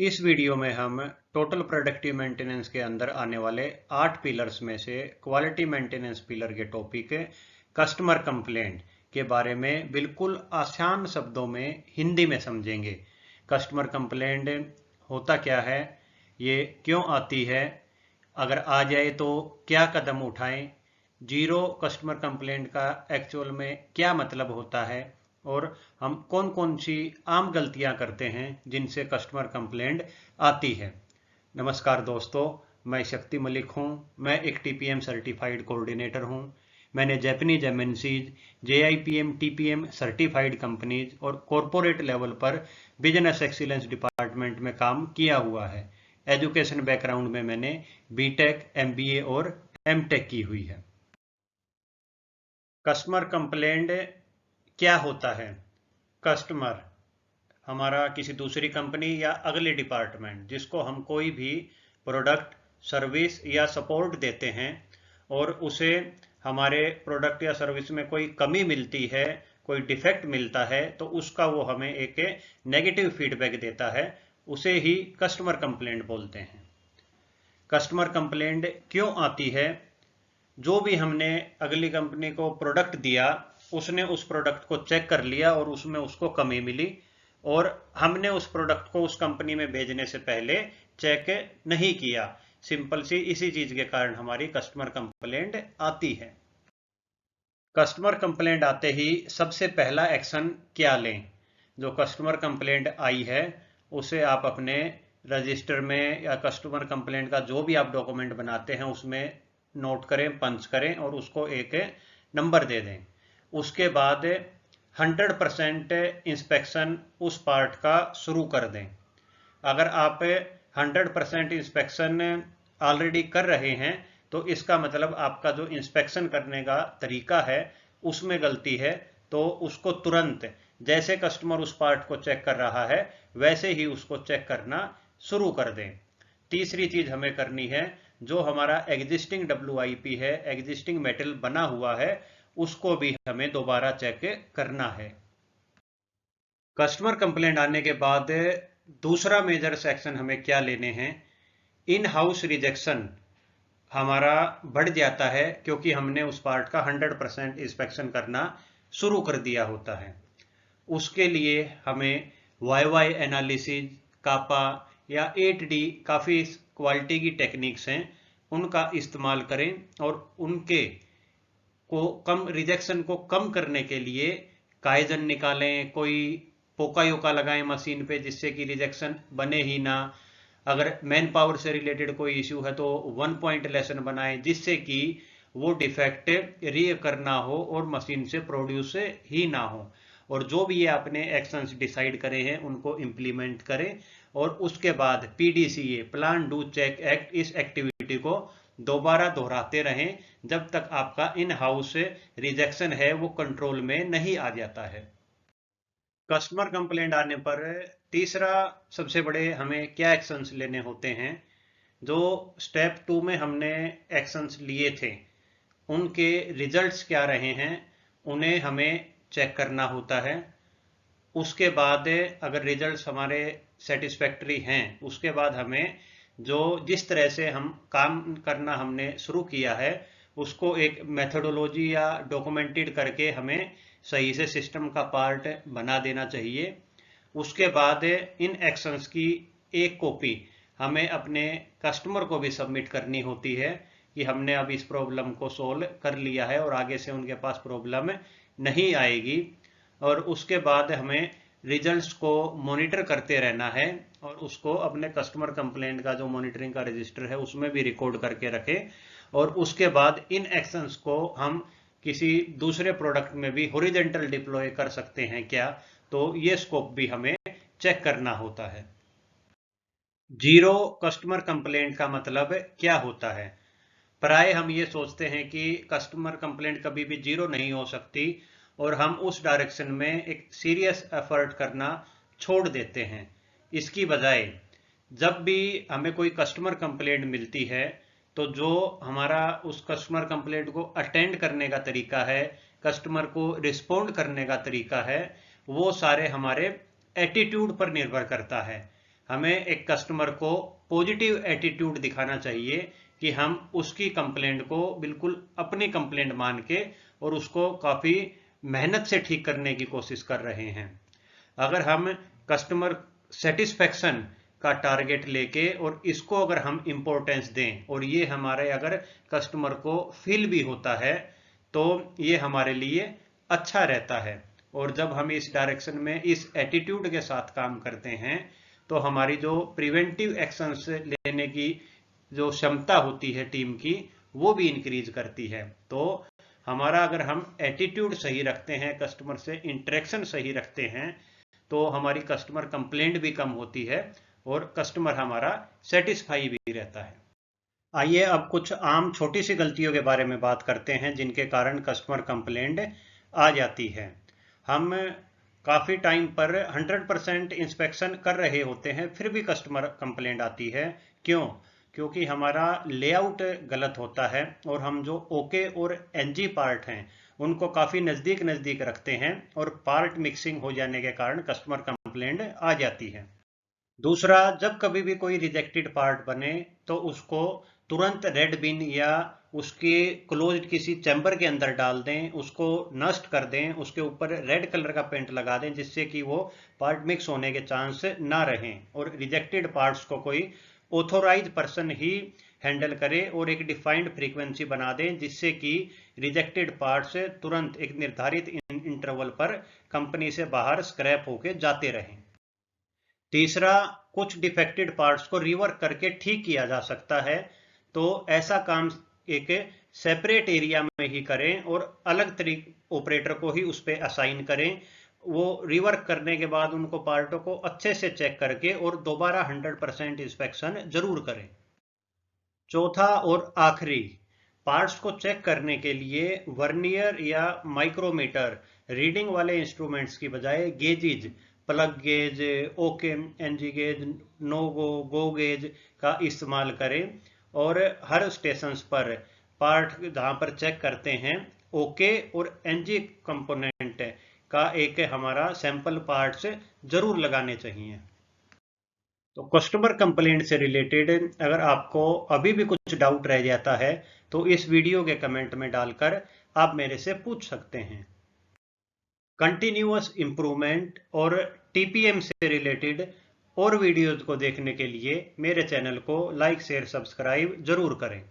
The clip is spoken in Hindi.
इस वीडियो में हम टोटल प्रोडक्टिव मेंटेनेंस के अंदर आने वाले 8 पिलर्स में से क्वालिटी मेंटेनेंस पिलर के टॉपिक कस्टमर कंप्लेंट के बारे में बिल्कुल आसान शब्दों में हिंदी में समझेंगे। कस्टमर कंप्लेंट होता क्या है, ये क्यों आती है, अगर आ जाए तो क्या कदम उठाएं, जीरो कस्टमर कंप्लेंट का एक्चुअल में क्या मतलब होता है और हम कौन कौन सी आम गलतियां करते हैं जिनसे कस्टमर कंप्लेंट आती है। नमस्कार दोस्तों, मैं शक्ति मलिक हूं। मैं एक टीपीएम सर्टिफाइड कोऑर्डिनेटर हूं। मैंने Japanese MNCs, JIPM, TPM certified companies और कॉरपोरेट लेवल पर बिजनेस एक्सीलेंस डिपार्टमेंट में काम किया हुआ है। एजुकेशन बैकग्राउंड में मैंने बीटेक, एमबीए और एमटेक की हुई है। कस्टमर कंप्लेंट क्या होता है? कस्टमर हमारा किसी दूसरी कंपनी या अगले डिपार्टमेंट जिसको हम कोई भी प्रोडक्ट, सर्विस या सपोर्ट देते हैं और उसे हमारे प्रोडक्ट या सर्विस में कोई कमी मिलती है, कोई डिफेक्ट मिलता है, तो उसका वो हमें एक नेगेटिव फीडबैक देता है, उसे ही कस्टमर कंप्लेंट बोलते हैं। कस्टमर कंप्लेंट क्यों आती है? जो भी हमने अगली कंपनी को प्रोडक्ट दिया, उसने उस प्रोडक्ट को चेक कर लिया और उसमें उसको कमी मिली और हमने उस प्रोडक्ट को उस कंपनी में भेजने से पहले चेक नहीं किया। सिंपल सी इसी चीज के कारण हमारी कस्टमर कंप्लेंट आती है। कस्टमर कंप्लेंट आते ही सबसे पहला एक्शन क्या लें? जो कस्टमर कंप्लेंट आई है उसे आप अपने रजिस्टर में या कस्टमर कंप्लेंट का जो भी आप डॉक्यूमेंट बनाते हैं उसमें नोट करें, पंच करें और उसको एक नंबर दे दें। उसके बाद 100% इंस्पेक्शन उस पार्ट का शुरू कर दें। अगर आप 100% इंस्पेक्शन ऑलरेडी कर रहे हैं तो इसका मतलब आपका जो इंस्पेक्शन करने का तरीका है उसमें गलती है, तो उसको तुरंत जैसे कस्टमर उस पार्ट को चेक कर रहा है वैसे ही उसको चेक करना शुरू कर दें। तीसरी चीज हमें करनी है, जो हमारा एग्जिस्टिंग WIP है, एग्जिस्टिंग मेटल बना हुआ है, उसको भी हमें दोबारा चेक करना है। कस्टमर कंप्लेंट आने के बाद दूसरा मेजर सेक्शन हमें क्या लेने हैं? इन हाउस रिजेक्शन हमारा बढ़ जाता है क्योंकि हमने उस पार्ट का 100% इंस्पेक्शन करना शुरू कर दिया होता है। उसके लिए हमें YY एनालिसिस, कापा या 8D, काफ़ी क्वालिटी की टेक्निक्स हैं, उनका इस्तेमाल करें और उनके को कम रिजेक्शन को कम करने के लिए काइजन निकालें, कोई पोका योका लगाएं मशीन पे जिससे कि रिजेक्शन बने ही ना। अगर मैन पावर से रिलेटेड कोई इश्यू है तो 1 पॉइंट लेसन बनाएं जिससे कि वो डिफेक्ट रीअकर ना हो और मशीन से प्रोड्यूस ही ना हो। और जो भी ये आपने एक्शंस डिसाइड करे हैं उनको इम्प्लीमेंट करें और उसके बाद PDCA, plan do check act, इस एक्टिविटी को दोबारा दोहराते रहें जब तक आपका इन हाउस रिजेक्शन है वो कंट्रोल में नहीं आ जाता है। कस्टमर कंप्लेंट आने पर तीसरा सबसे बड़े हमें क्या एक्शंस लेने होते हैं? जो स्टेप 2 में हमने एक्शंस लिए थे उनके रिजल्ट्स क्या रहे हैं, उन्हें हमें चेक करना होता है। उसके बाद अगर रिजल्ट्स हमारे सेटिस्फैक्ट्री हैं उसके बाद हमें जो जिस तरह से हम काम करना हमने शुरू किया है उसको एक मेथोडोलॉजी या डॉक्यूमेंटेड करके हमें सही से सिस्टम का पार्ट बना देना चाहिए। उसके बाद इन एक्शंस की एक कॉपी हमें अपने कस्टमर को भी सबमिट करनी होती है कि हमने अब इस प्रॉब्लम को सोल्व कर लिया है और आगे से उनके पास प्रॉब्लम नहीं आएगी। और उसके बाद हमें रिजल्ट्स को मॉनिटर करते रहना है और उसको अपने कस्टमर कंप्लेंट का जो मॉनिटरिंग का रजिस्टर है उसमें भी रिकॉर्ड करके रखें। और उसके बाद इन एक्शंस को हम किसी दूसरे प्रोडक्ट में भी हॉरिजॉन्टल डिप्लॉय कर सकते हैं क्या, तो ये स्कोप भी हमें चेक करना होता है। जीरो कस्टमर कंप्लेंट का मतलब क्या होता है? प्राय हम ये सोचते हैं कि कस्टमर कंप्लेंट कभी भी जीरो नहीं हो सकती और हम उस डायरेक्शन में एक सीरियस एफर्ट करना छोड़ देते हैं। इसकी बजाय जब भी हमें कोई कस्टमर कंप्लेंट मिलती है तो जो हमारा उस कस्टमर कंप्लेंट को अटेंड करने का तरीका है, कस्टमर को रिस्पोंड करने का तरीका है, वो सारे हमारे एटीट्यूड पर निर्भर करता है। हमें एक कस्टमर को पॉजिटिव एटीट्यूड दिखाना चाहिए कि हम उसकी कंप्लेंट को बिल्कुल अपनी कंप्लेंट मान के और उसको काफ़ी मेहनत से ठीक करने की कोशिश कर रहे हैं। अगर हम कस्टमर सेटिस्फेक्शन का टारगेट लेके और इसको अगर हम इम्पोर्टेंस दें और ये हमारे अगर कस्टमर को फील भी होता है तो ये हमारे लिए अच्छा रहता है। और जब हम इस डायरेक्शन में इस एटीट्यूड के साथ काम करते हैं तो हमारी जो प्रिवेंटिव एक्शंस लेने की जो क्षमता होती है टीम की वो भी इंक्रीज करती है। तो हमारा अगर हम एटीट्यूड सही रखते हैं, कस्टमर से इंटरेक्शन सही रखते हैं, तो हमारी कस्टमर कंप्लेंट भी कम होती है और कस्टमर हमारा सेटिस्फाई भी रहता है। आइए अब कुछ आम छोटी सी गलतियों के बारे में बात करते हैं जिनके कारण कस्टमर कंप्लेंट आ जाती है। हम काफ़ी टाइम पर 100% इंस्पेक्शन कर रहे होते हैं फिर भी कस्टमर कंप्लेंट आती है। क्यों? क्योंकि हमारा लेआउट गलत होता है और हम जो ओके और एनजी पार्ट हैं उनको काफ़ी नज़दीक नज़दीक रखते हैं और पार्ट मिक्सिंग हो जाने के कारण कस्टमर कंप्लेंट आ जाती है। दूसरा, जब कभी भी कोई रिजेक्टेड पार्ट बने तो उसको तुरंत रेड बिन या उसके क्लोज्ड किसी चैम्बर के अंदर डाल दें, उसको नष्ट कर दें, उसके ऊपर रेड कलर का पेंट लगा दें जिससे कि वो पार्ट मिक्स होने के चांस ना रहें और रिजेक्टेड पार्ट्स को कोई ऑथोराइज पर्सन ही हैंडल करे और एक डिफाइंड फ्रीक्वेंसी बना दें जिससे कि रिजेक्टेड पार्ट्स तुरंत एक निर्धारित इंटरवल पर कंपनी से बाहर स्क्रैप होके जाते रहें। तीसरा, कुछ डिफेक्टेड पार्ट्स को रिवर्क करके ठीक किया जा सकता है, तो ऐसा काम एक सेपरेट एरिया में ही करें और अलग तरीके ऑपरेटर को ही उस पर असाइन करें। वो रिवर्क करने के बाद उनको पार्टों को अच्छे से चेक करके और दोबारा 100% इंस्पेक्शन जरूर करें। चौथा और आखिरी, पार्ट्स को चेक करने के लिए वर्नियर या माइक्रोमीटर रीडिंग वाले इंस्ट्रूमेंट्स की बजाय gauges, plug gauge, okay, NG gauge, no go, go gauge का इस्तेमाल करें और हर स्टेशन पर पार्ट जहाँ पर चेक करते हैं ओके और एनजी कंपोनेंट का एक हमारा सैंपल पार्ट्स जरूर लगाने चाहिए। तो कस्टमर कंप्लेंट से रिलेटेड अगर आपको अभी भी कुछ डाउट रह जाता है तो इस वीडियो के कमेंट में डालकर आप मेरे से पूछ सकते हैं। कंटिन्यूअस इम्प्रूवमेंट और टीपीएम से रिलेटेड और वीडियोज को देखने के लिए मेरे चैनल को लाइक, शेयर, सब्सक्राइब जरूर करें।